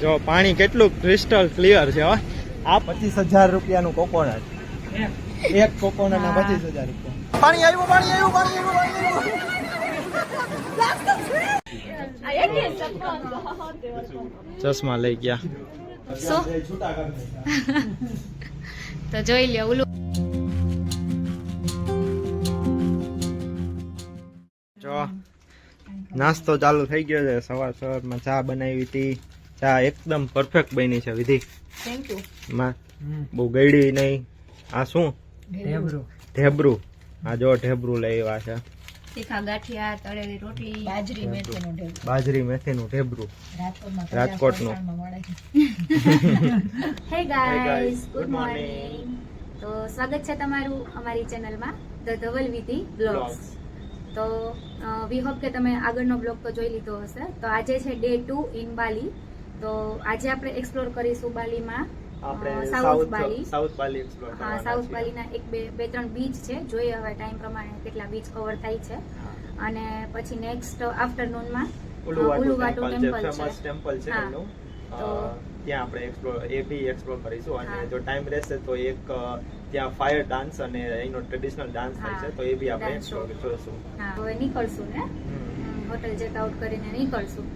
જો પાણી કેટલું ક્રિસ્ટલ ક્લિયર છે હો. આ 25,000 રૂપિયાનું કોકોનટ, એક કોકોનટ ના 25,000 રૂપિયા. પાણી આવ્યું, પાણી આવ્યું, પાણી આવ્યું. ચશ્મા લઈ ગયા. તો જોઈ લ્યો ઓલું. જો નાસ્તો ચાલુ થઈ ગયો છે. સવારમાં ચા બનાવી હતી. ચા એકદમ પરફેક્ટ બની છે વિધિ. Thank you. માં બહુ ગળી નહીં. આ શું? ઢેબરું. આ જો ઢેબરું લઈ આવ્યા છે. તીખા ગાંઠિયા, તળેલી રોટલી, બાજરી મેથીનું ઢેબરું રાજકોટનું. હે ગાઈસ, ગુડ મોર્નિંગ. તો સ્વાગત છે તમારું અમારી ચેનલમાં ધ ધવલ વિધિ બ્લોગ્સ. તો વી હોપ કે તમે આગળનો બ્લોગ તો જોઈ લીધો હશે. તો આજે છે ડે 2 ઇન બાલી. તો આજે આપણે એક્સપ્લોર કરીશું બાલીમાં સાઉથ બાલી. હા, સાઉથ બાલીના બે ત્રણ બીચ છે. જોઈએ હવે ટાઈમ પ્રમાણે કેટલા બીચ કવર થાય છે. અને પછી નેક્સ્ટ આફ્ટરનૂનમાં ઉલુવાટુ ટેમ્પલ છે. તો ત્યાં આપણે એક્સપ્લોર કરીશું. અને જો ટાઈમ રહેશે તો એક ત્યાં ફાયર ડાન્સ અને એનો ટ્રેડિશનલ ડાન્સ થાય છે, તો એ બી આપણે એક્સપ્લોર કરીશું. હા, હવે નીકળશું ને હોટલ ચેક આઉટ કરીને નીકળશું.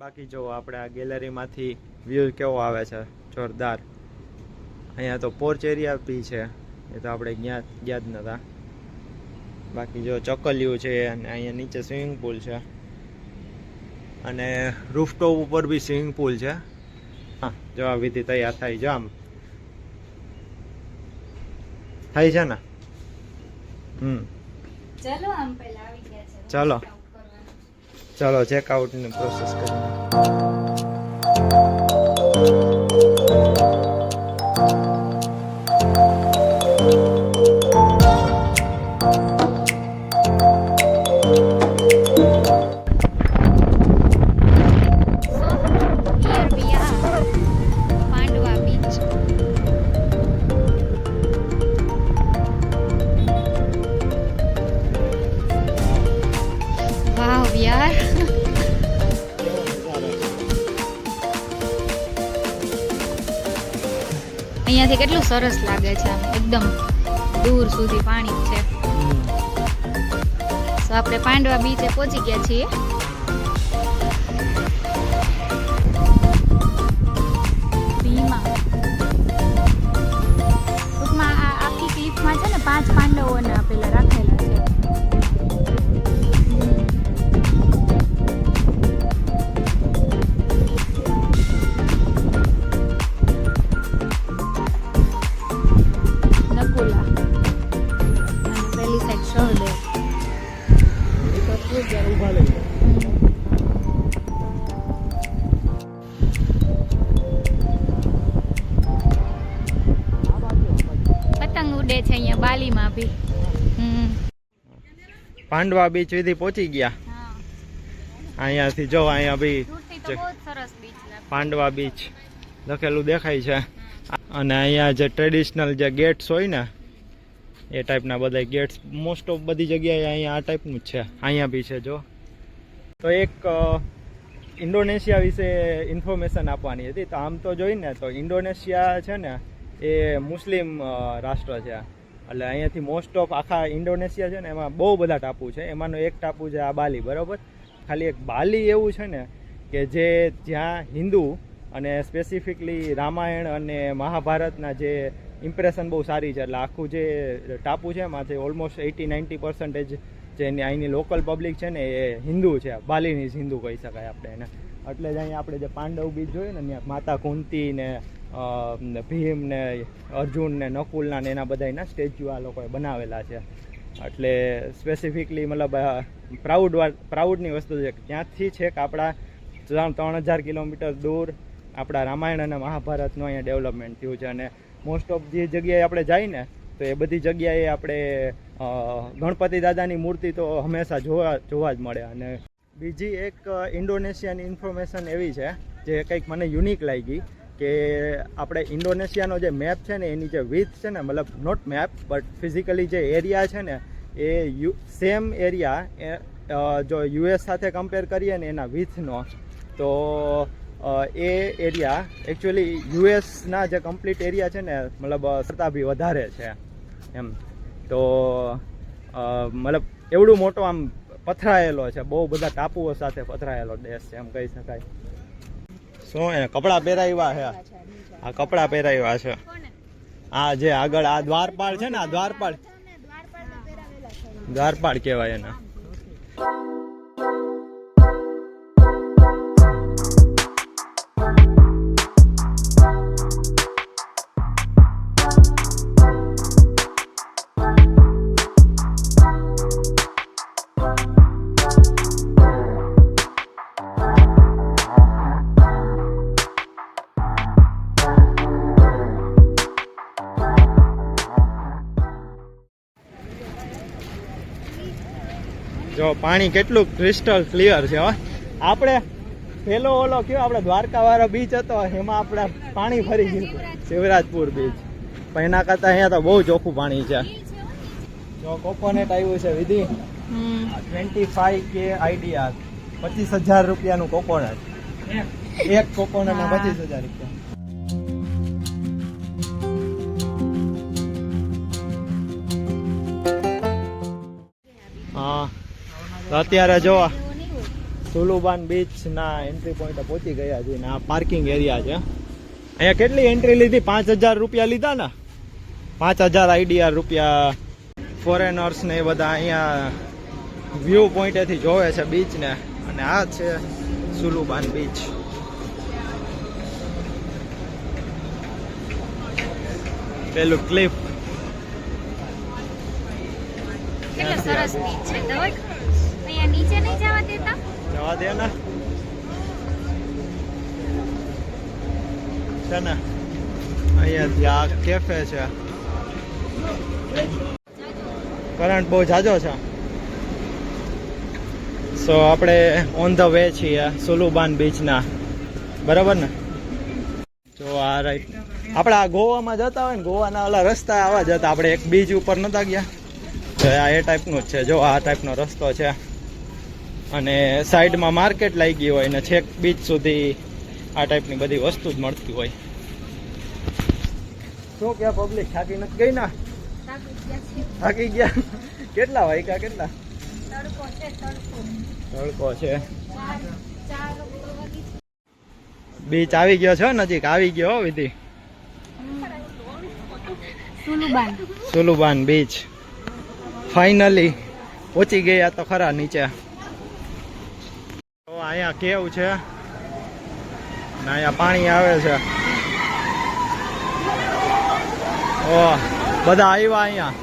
બાકી જો આપણે આ ગેલેરીમાંથી વ્યૂ કેવો આવે છે, જોરદાર. અહીંયા તો પોર્ચ એરિયા બી છે, એ તો આપણે ગયા જ નતા. બાકી જો ચકલિયું છે અને અહીંયા નીચે સ્વિમિંગ પુલ છે અને રૂફટોપ ઉપર બી સ્વિમિંગ પુલ છે. હા, જો આ વિધિ તૈયાર થાય છે. આમ થાય છે ને. ચલો આમ પહેલા આવી ગયા છે. ચલો ચલો ચેકઆઉટની પ્રોસેસ કરીએ. અહીંયાથી કેટલું સરસ લાગે છે, એકદમ દૂર સુધી પાણી છે. તો આપણે પાંડવા બીચે પહોંચી ગયા છીએ. ટૂંકમાં આ આખી ક્લિપમાં છે ને 5 પાંડવોને પેલા રાખેલા છે. પતંગ ઉડે છે અહીંયા બાલીમાં બી. પાંડવા બીચ સુધી પહોંચી ગયા. અહીંયાથી જો અહીંયા બી પાંડવા બીચ લખેલું દેખાય છે. અને અહીંયા જે ટ્રેડિશનલ જે ગેટ્સ હોય ને એ ટાઈપના બધા ગેટ્સ મોસ્ટ ઓફ બધી જગ્યાએ અહીંયા આ ટાઈપનું જ છે. અહીંયા બી છે જો. તો એક ઇન્ડોનેશિયા વિશે ઇન્ફોર્મેશન આપવાની હતી. તો આમ તો જોઈને તો ઇન્ડોનેશિયા છે ને એ મુસ્લિમ રાષ્ટ્ર છે. એટલે અહીંયાથી મોસ્ટ ઓફ આખા ઇન્ડોનેશિયા છે ને એમાં બહુ બધા ટાપુ છે. એમાંનો એક ટાપુ છે આ બાલી, બરાબર. ખાલી એક બાલી એવું છે ને કે જે જ્યાં હિન્દુ અને સ્પેસિફિકલી રામાયણ અને મહાભારતના જે ઇમ્પ્રેશન બહુ સારી છે. એટલે આખું જે ટાપુ છે એમાંથી ઓલમોસ્ટ 80-90% જે અહીંની લોકલ પબ્લિક છે ને એ હિન્દુ છે. બાલીની હિન્દુ કહી શકાય આપણે એને. એટલે જ અહીંયા આપણે જે પાંડવ બીચ જોઈએ ને ત્યાં માતા કુંતી ને ભીમ ને અર્જુન ને નકુલના ને એના બધાના સ્ટેચ્યુ આ લોકોએ બનાવેલા છે. એટલે સ્પેસિફિકલી મતલબ પ્રાઉડની વસ્તુ છે કે ત્યાંથી છેક આપણા 3000 કિલોમીટર દૂર આપણા રામાયણ અને મહાભારતનું અહીંયા ડેવલપમેન્ટ થયું છે. અને મોસ્ટ ઓફ જે જગ્યાએ આપણે જઈએ ને તો એ બધી જગ્યાએ આપણે ગણપતિ દાદાની મૂર્તિ તો હંમેશા જોવા જ મળે. અને બીજી એક ઇન્ડોનેશિયાની ઇન્ફોર્મેશન એવી છે જે કંઈક મને યુનિક લાગી કે આપણે ઇન્ડોનેશિયાનો જે મેપ છે ને એની જે વિથ છે ને, મતલબ નોટ મેપ બટ ફિઝિકલી જે એરિયા છે ને એ સેમ એરિયા જો યુએસ સાથે કમ્પેર કરીએ ને એના વિથનો, તો એ એરિયા એકચ્યુઅલી યુએસના જે કમ્પ્લીટ એરિયા છે ને મતલબ કરતાં બી વધારે છે એમ. તો મતલબ એવડું મોટો આમ પથરાયેલો છે, બહુ બધા ટાપુઓ સાથે પથરાયેલો દેશ છે એમ કહી શકાય. શું એ કપડાં પહેરાવ્યા છે? આ કપડાં પહેરાવ્યા છે. આ જે આગળ આ દ્વારપાળ છે ને, આ દ્વારપાળ કહેવાય એને. જો પાણી કેટલું ક્રિસ્ટલ ક્લિયર છે. આપણે પેલો ઓલો કયો આપણે દ્વારકા વાળો બીચ હતો એમાં આપણે પાણી ફરી ગયું શિવરાજપુર બીચ, પણ એના કરતા અહીંયા તો બહુ ચોખ્ખું પાણી છે. જો કોકોનેટ આવ્યું છે વિધિ 25K IDR, 25,000 રૂપિયાનું કોકોનટ. એક કોકોનટના 25,000 રૂપિયા. હા અત્યારે જો સુલુબાન બીચ ના એન્ટ્રી પોઈન્ટ પહોંચી ગયા છે ને આ પાર્કિંગ એરિયા છે. અહીંયા કેટલી એન્ટ્રી લીધી? 5,000 રૂપિયા લીધા ને, 5,000 IDR રૂપિયા. ફોરેનર્સ ને એ બધા અહીંયા વ્યૂ પોઈન્ટેથી જોવે છે બીચ ને. અને આ છે સુલુબાન બીચ. પેલું ક્લિફ કેટલો સરસ બીચ છે. અહીંયા નીચે નહીં જવા દેતા? જવા દે ને છે ને. અહીંયાથી આ કેફે છે. કરંટ બહુ જાજો છે. સો આપણે ઓન ધ વે છીએ સુલુબાન બીચના, બરાબર ને? જો આ રાઈટ આપણે આ ગોવામાં જતા હોય ને, ગોવાના ઓલા રસ્તા આવા જ હતા. આપણે એક બીચ ઉપર નતા ગયા, આ એ ટાઈપનું જ છે. જો આ ટાઈપનો રસ્તો છે અને સાઈડમાં માર્કેટ લાગી હોય ને છેક બીચ સુધી આ ટાઈપની બધી વસ્તુ જ મળતી હોય. શું કે પબ્લિક થાકી નથી ગઈ ને? થાકી ગયા. કેટલા વાગ્યા? કેટલા? તડકો છે. બીચ આવી ગયો છે, નજીક આવી ગયો વિધિ. સુલુબાન બીચ ફાઇનલી પહોંચી ગયા તો ખરા નીચે. તો અહીંયા કેવ છે ને અહીંયા પાણી આવે છે. ઓ બધા આવ્યા અહીંયા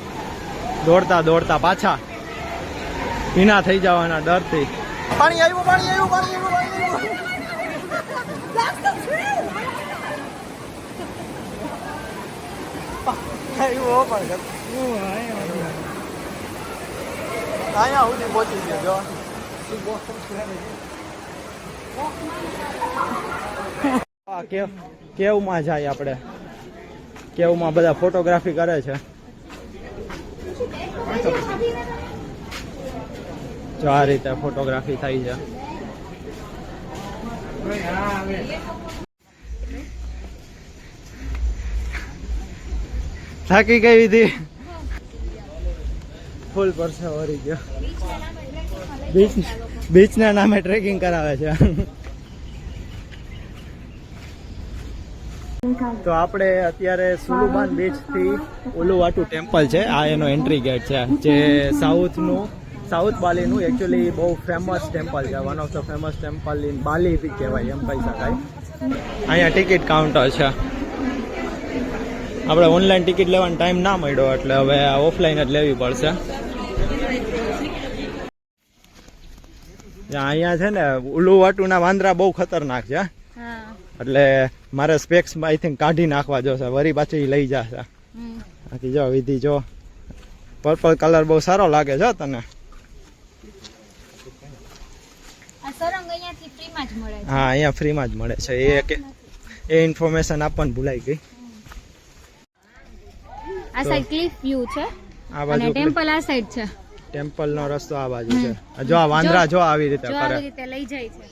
દોડતા દોડતા પાછા, ભીના થઈ જવાના ડરથી. પાણી આવ્યું, પાણી આવ્યું, પાણી આવ્યું, અહીંયા સુધી પહોંચી ગયો. કેવમાં જાય આપણે. કેવમાં બધા ફોટોગ્રાફી કરે છે. જો આ રીતે ફોટોગ્રાફી થાય છે. થાકી ગઈ વિધિ, ફૂલ પરસે વળી ગયો. બીચના નામે ટ્રેકિંગ કરાવે છે. તો આપણે અત્યારે સુલુબાન બીચ થી ઉલુવાટુ ટેમ્પલ છે, આ એનો એન્ટ્રી ગેટ છે, જે સાઉથ બાલીનું એકચ્યુઅલી બહુ ફેમસ ટેમ્પલ છે. One of the famous temple in Bali બી કહેવાય એમ કહી શકાય. અહીંયા ટિકિટ કાઉન્ટર છે. આપણે ઓનલાઈન ટિકિટ લેવાનો ટાઈમ ના મળ્યો એટલે હવે ઓફલાઈન જ લેવી પડશે. અહીંયા છે ને ઉલુવાટુના વાંદરા બહુ ખતરનાક છે, એટલે મારે સ્પેક્સ આઈ થિંક કાઢી નાખવા જોશે, વરી પાછી લઈ જશે. બાકી જો વિધિ જો પર્પલ કલર બહુ સારો લાગે છે તને. હા અહીંયા ફ્રીમાં જ મળે છે. એ ઇન્ફોર્મેશન આપવાનું ભૂલાઈ ગઈ. આ સાઈડ ક્લિફ વ્યૂ છે અને ટેમ્પલ આ સાઈડ છે. ટેમ્પલ નો રસ્તો આ બાજુ છે. જો આ વાંદરા જો આવી રીતે કરે, આવી રીતે લઈ જાય છે.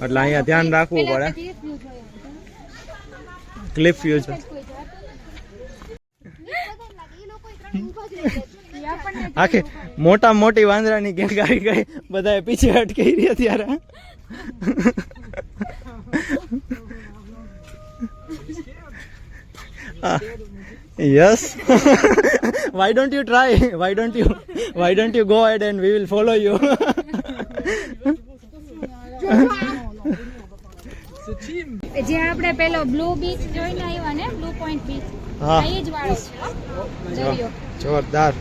એટલે અહીંયા ધ્યાન રાખવું પડે. ક્લિફ વ્યૂ છે. આખી મોટા મોટી વાંદરાની ગેંગ આવી ગઈ, બધા પીછે અટકી રહ્યા ત્યારે. Yes. Why don't you try? Why don't you go ahead and we will follow you? જે આપણે પેલો બ્લુ બીચ જોઈને આવ્યા ને, બ્લુ પોઈન્ટ બીચ, હા. એ જ વાળો છે. જોયો. જોરદાર.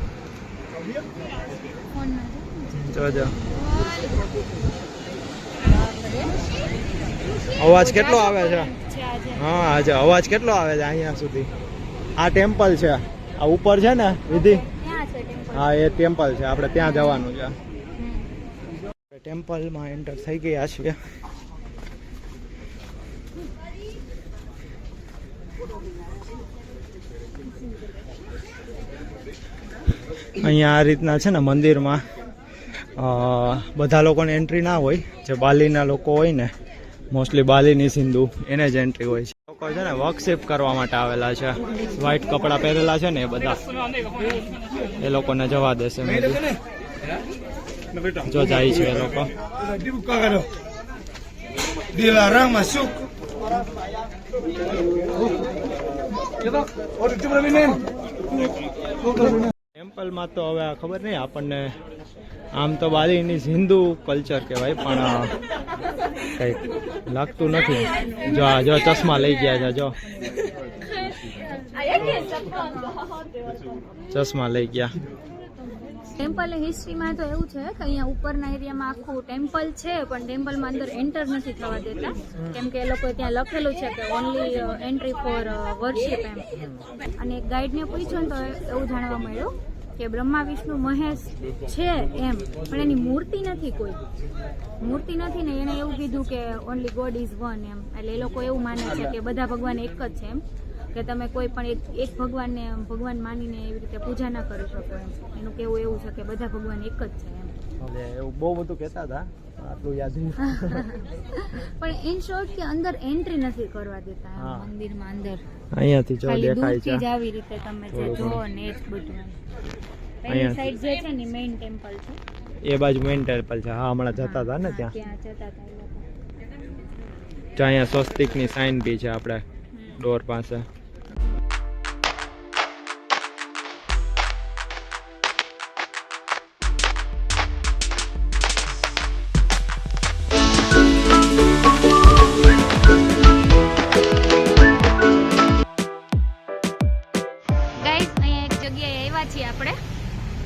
ફોનમાં જોજો. અવાજ કેટલો આવે છે. હા આજે અવાજ કેટલો આવે છે અહીંયા સુધી. આ ટેમ્પલ છે, આ ઉપર છે ને વિધિ. ત્યાં છે ટેમ્પલ. હા એ ટેમ્પલ છે, આપણે ત્યાં જવાનું છે. ટેમ્પલમાં એન્ટર થઈ ગયા છીએ. અહીંયા આ રીતના છે ને મંદિરમાં બધા લોકોને એન્ટ્રી ના હોય. જે બાલીના લોકો હોય ને, મોસ્ટલી બાલીની સિંધુ, એને જ એન્ટ્રી હોય છે. લોકો છે ને વર્કશીપ કરવા માટે આવેલા છે. વ્હાઈટ કપડાં પહેરેલા છે ને એ બધા, એ લોકોને જવા દેશે. જો જાય છે એ લોકો. ટેમ્પલમાં તો હવે આ ખબર નહીં આપણને, આમ તો બાલીની હિન્દુ કલ્ચર કહેવાય, પણ કંઈક લાગતું નથી. જો ચશ્મા લઈ ગયા છે. જો ચશ્મા લઈ ગયા. ટેમ્પલની હિસ્ટ્રીમાં તો એવું છે કે અહીંયા ઉપરના એરિયામાં આખું ટેમ્પલ છે, પણ ટેમ્પલમાં અંદર એન્ટર નથી થવા દેતા, કેમ કે એ લોકો ત્યાં લખેલું છે કે ઓનલી એન્ટ્રી ફોર વર્શિપ એમ. અને ગાઈડને પૂછ્યું ને તો એવું જાણવા મળ્યું કે બ્રહ્મા વિષ્ણુ મહેશ છે એમ, પણ એની મૂર્તિ નથી, કોઈ મૂર્તિ નથી ને. એને એવું કીધું કે ઓનલી ગોડ ઇઝ વન એમ. એટલે એ લોકો એવું માને છે કે બધા ભગવાન એક જ છે એમ, કે તમે કોઈ પણ એક ભગવાનને ભગવાન માનીને એવી રીતે પૂજા ના કરી શકો એમ. એનું કેવું એવું છે કે બધા ભગવાન એક જ છે એમ. હવે એવું બહુ બધું કહેતા હતા, આટલું યાદ નહીં. પણ ઇન શોર્ટ કે અંદર એન્ટ્રી નથી કરવા દેતા એમ મંદિરમાં. અંદર અહીંયાથી જો ખાલી દેખાય દૂરથી છે. જ આવી રીતે તમે જે જો ને એ જ બધું એમ. પહેલી સાઈડ જે છે ને મેઇન ટેમ્પલ છે, એ બાજુ મેઇન ટેમ્પલ છે. હા હમણાં જતા હતા ને ત્યાં. ત્યાં જતા હતા એ લોકો. જો અહીંયા સ્વસ્તિકની સાઇન બી છે આપણે ડોર પાસે.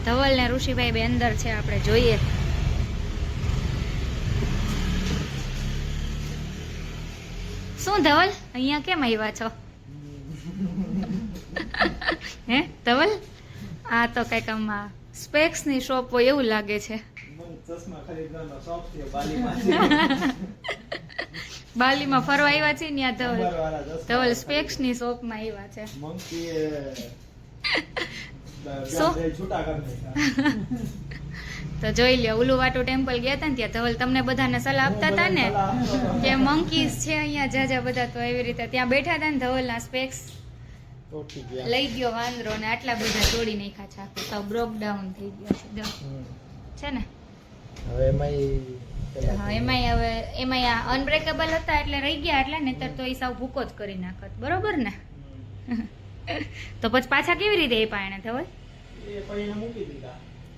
ધવલ ને ઋષિભાઈ બે અંદર છે, આપણે જોઈએ. શું ધવલ, અહીંયા કેમ આવ્યા છો? હે ધવલ, આ તો કઈક આમાં સ્પેક્સ ની શોપ હોય એવું લાગે છે. બાલીમાં ફરવા આવ્યા છે ને, ધવલ સ્પેક્સ ની શોપ માં આવ્યા છે. તો જોઈ લ્યો, ઉલુવાટુ ટેમ્પલ ગયા હતા ને ત્યાં ધવલ તમને બધાને સલાહ આપતા હતા ને કે મંકીઝ છે અહીંયા જાજા બધા, તો એવી રીતે ત્યાં બેઠા હતા ને ધવલ ના સ્પેક્સ લઈ ગયો વાંદરો ને આટલા બધા તોડી નાખ્યા છે, આખું સાવ બ્રોક ડાઉન થઈ ગયો છે ને. હા એમાંય અનબ્રેકેબલ હતા એટલે રહી ગયા, એટલે નહીતર તો એ સાવ ભૂકો જ કરી નાખત. બરોબર ને? તો પછી પાછા કેવી રીતે આપ્યા એને ધવલ?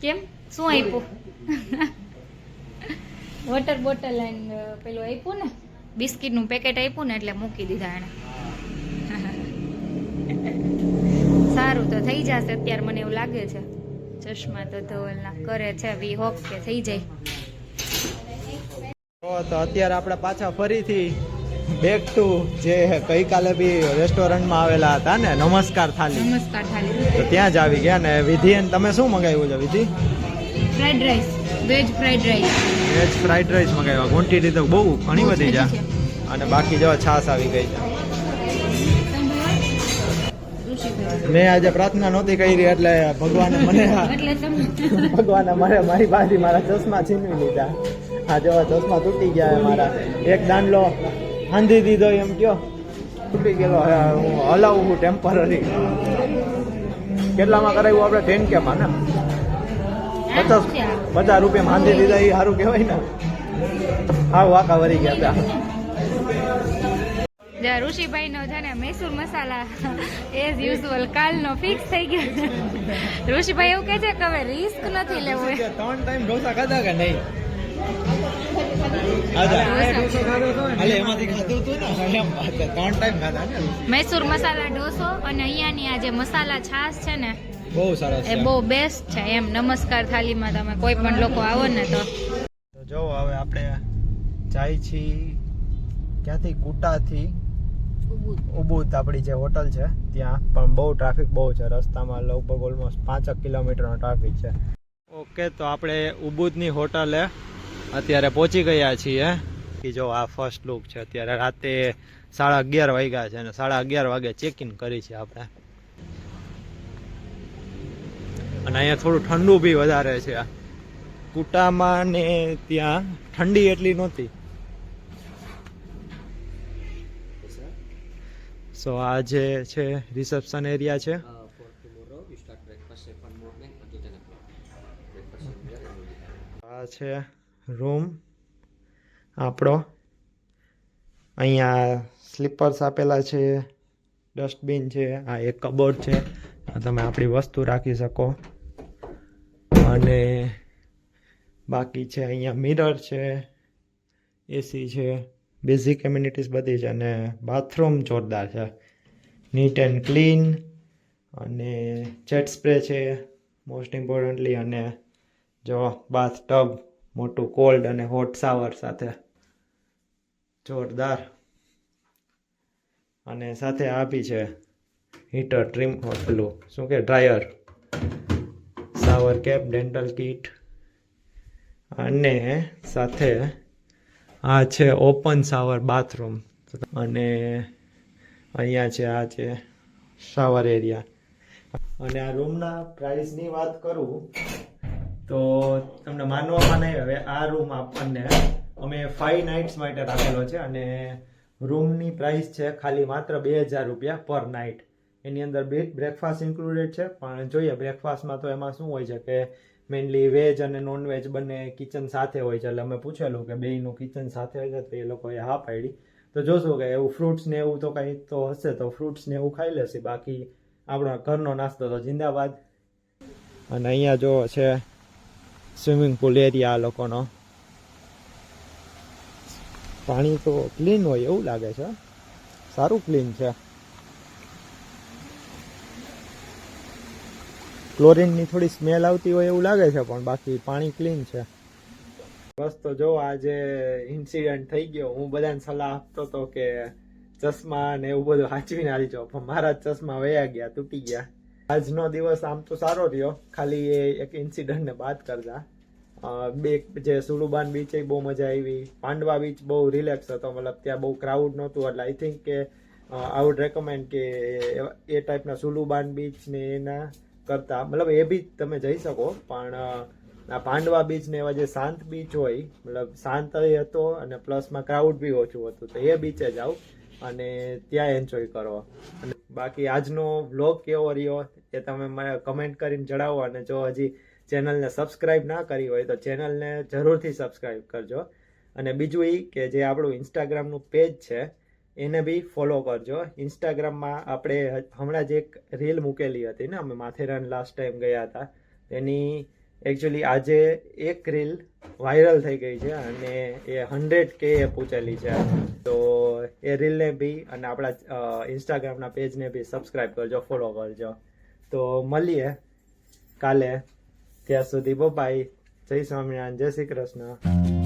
કેમ, શું આપ્યું? વોટર બોટલ એન્ડ પેલું આપ્યું ને, બિસ્કિટ નું પેકેટ આપ્યું ને, એટલે મૂકી દીધા એને. સારું તો થઈ જશે અત્યારે, મને એવું લાગે છે. ચશ્મા તો ધવલના કરે છે, વી હોપ કે થઈ જાય. તો અત્યારે આપણે પાછા ફરીથી બેક ટુ જે ગઈકાલે બી રેસ્ટોરન્ટમાં આવેલા હતા ને, નમસ્કાર થાલી. નમસ્કાર થાલી, તો ત્યાં જ આવી ગયા ને. વિધિ અને તમે શું મંગાવ્યું છે વિધિ? Fried rice, veg fried rice. Veg fried rice મંગાવ્યા. ક્વોન્ટિટી તો બહુ ઘણી બધી છે. અને બાકી જો છાશ આવી ગઈ છે. મેં આજે પ્રાર્થના નહોતી કરી એટલે ભગવાને મને મારી પાસે મારા ચશ્મા છીનવી લીધા. આ જેવા ચશ્મા તૂટી ગયા છે મારા. એક દાંડલો હાંધી દીધો એમ કયો, તૂટી ગયેલો. હવે હું હલાવું છું ટેમ્પરરી. કેટલામાં કરાવ્યું આપણે? 10K માં ને 50 રૂપિયામાં હાંધી દીધા. એ સારું કહેવાય ને. હા વાંકા વળી ગયા હતા. ઋષિભાઈ નો છે ને મૈસૂર મસાલા એઝ યુઝ્યુઅલ કાલનો ફિક્સ થઈ ગયો. ઋષિભાઈ એવું કહે છે કે હવે રિસ્ક નથી લેવું. 3 ટાઈમ ઢોસા ખાધા કે નહીં? મૈસૂર મસાલા ઢોસો અને અહીંયાની આ જે મસાલા છાશ છે ને બહુ સરસ એ બહુ બેસ્ટ છે એમ. નમસ્કાર થાલીમાં તમે કોઈ પણ લોકો આવો ને તો જો હવે આપણે જાય છીએ ક્યાંથી? કુટાથી ઉબુદ આપણી જે હોટલ છે ત્યાં. પણ બહુ ટ્રાફિક બહુ છે રસ્તામાં. લગભગ ઓલમોસ્ટ 5 કિલોમીટરનો ટ્રાફિક છે. ઓકે, તો આપણે ઉબુદની હોટલે અત્યારે પહોંચી ગયા છીએ. જો આ ફર્સ્ટ લુક છે. અત્યારે રાતે 11:30 વાગ્યા છે અને 11:30 વાગે ચેક ઇન કરી છે આપણે. અને અહીંયા થોડું ઠંડુ બી વધારે છે. કુટામાં ને ત્યાં ઠંડી એટલી નહોતી. સો આ જે છે રિસેપ્શન એરિયા છે. આ છે રૂમ આપણો. અહીંયા સ્લીપર્સ આપેલા છે, ડસ્ટબિન છે, આ એક કબોર્ડ છે, તમે આપણી વસ્તુ રાખી શકો. અને બાકી છે અહીંયા મિરર છે, એસી છે, બેઝિક એમ્યુનિટીઝ બધી છે. અને બાથરૂમ જોરદાર છે, નીટ એન્ડ ક્લીન. અને જેટ સ્પ્રે છે મોસ્ટ ઇમ્પોર્ટન્ટલી. અને જો બાથ ટબ મોટું કોલ્ડ અને હોટ શાવર સાથે, જોરદાર. અને સાથે આ બી છે હીટર, ટ્રીમ, પેલું શું કે dryer, shower cap, dental kit. અને સાથે આ છે ઓપન શાવર બાથરૂમ. અને અહીંયા છે આ છે શાવર એરિયા. અને આ રૂમના પ્રાઇસની વાત કરું તો તમને માનવામાં નહીં હવે. આ રૂમ આપણને અમે 5 નાઇટ્સ માટે રાખેલો છે. અને રૂમની પ્રાઇસ છે ખાલી માત્ર 2000 રૂપિયા પર નાઇટ. એની અંદર બ્રેકફાસ્ટ ઇન્ક્લુડેડ છે. પણ જોઈએ બ્રેકફાસ્ટમાં તો એમાં શું હોય છે કે મેઇનલી વેજ અને નોન વેજ બંને કિચન સાથે હોય છે. એટલે અમે પૂછેલું કે બેયનું કિચન સાથે હોય છે તો એ લોકોએ હા પાડી. તો જોશું કે એવું ફ્રૂટ્સ ને એવું તો કંઈ તો હશે તો ફ્રૂટ્સ ને એવું ખાઈ લેશે. બાકી આપણો ઘરનો નાસ્તો તો જિંદાબાદ. અને અહીંયા જો છે સ્વિમિંગ પુલ એરિયા આ લોકોનો. પાણી તો ક્લીન હોય એવું લાગે છે, સારું ક્લીન છે. ક્લોરીનની થોડી સ્મેલ આવતી હોય એવું લાગે છે પણ બાકી પાણી ક્લીન છે. બસ તો જો આજે ઇન્સિડન્ટ થઈ ગયો. હું બધાને સલાહ આપતો હતો કે ચશ્મા ને એવું બધું સાચવીને આવી જાઓ, પણ મારા ચશ્મા વયા ગયા, તૂટી ગયા. આજનો દિવસ આમ તો સારો રહ્યો, ખાલી એ એક ઇન્સિડન્ટને બાદ કરતા. બે જે સુલુબાન બીચ એ બહુ મજા આવી. પાંડવા બીચ બહુ રિલેક્સ હતો, મતલબ ત્યાં બહુ ક્રાઉડ નહોતું. એટલે આઈ થિંક કે આઈ વુડ રેકમેન્ડ કે એ ટાઈપના સુલુબાન બીચ ને એના કરતા, મતલબ એ બી તમે જઈ શકો. પણ આ પાંડવા બીચ ને એવા જે શાંત બીચ હોય, મતલબ શાંત હતો અને પ્લસમાં ક્રાઉડ બી ઓછું હતું, તો એ બીચે જાઓ અને ત્યાં એન્જોય કરો. અને બાકી આજનો વ્લોગ કેવો રહ્યો એ તમે મને કમેન્ટ કરીને જણાવો. અને જો હજી ચેનલને સબસ્ક્રાઈબ ના કરી હોય તો ચેનલને જરૂરથી સબસ્ક્રાઈબ કરજો. અને બીજું એ કે જે આપણું ઇન્સ્ટાગ્રામનું પેજ છે એને બી ફોલો કરજો. ઇન્સ્ટાગ્રામમાં આપણે હમણાં જ એક રીલ મૂકેલી હતી ને, અમે માથેરાન લાસ્ટ ટાઈમ ગયા હતા, એની એકચ્યુઅલી આજે એક રીલ વાયરલ થઈ ગઈ છે અને એ 100K પૂછેલી છે. તો એ રીલને બી અને આપણા ઇન્સ્ટાગ્રામના પેજને બી સબસ્ક્રાઈબ કરજો, ફોલો કરજો. તો મળીએ કાલે. ત્યાં સુધી બાય. જય સ્વામિનારાયણ, જય શ્રી કૃષ્ણ.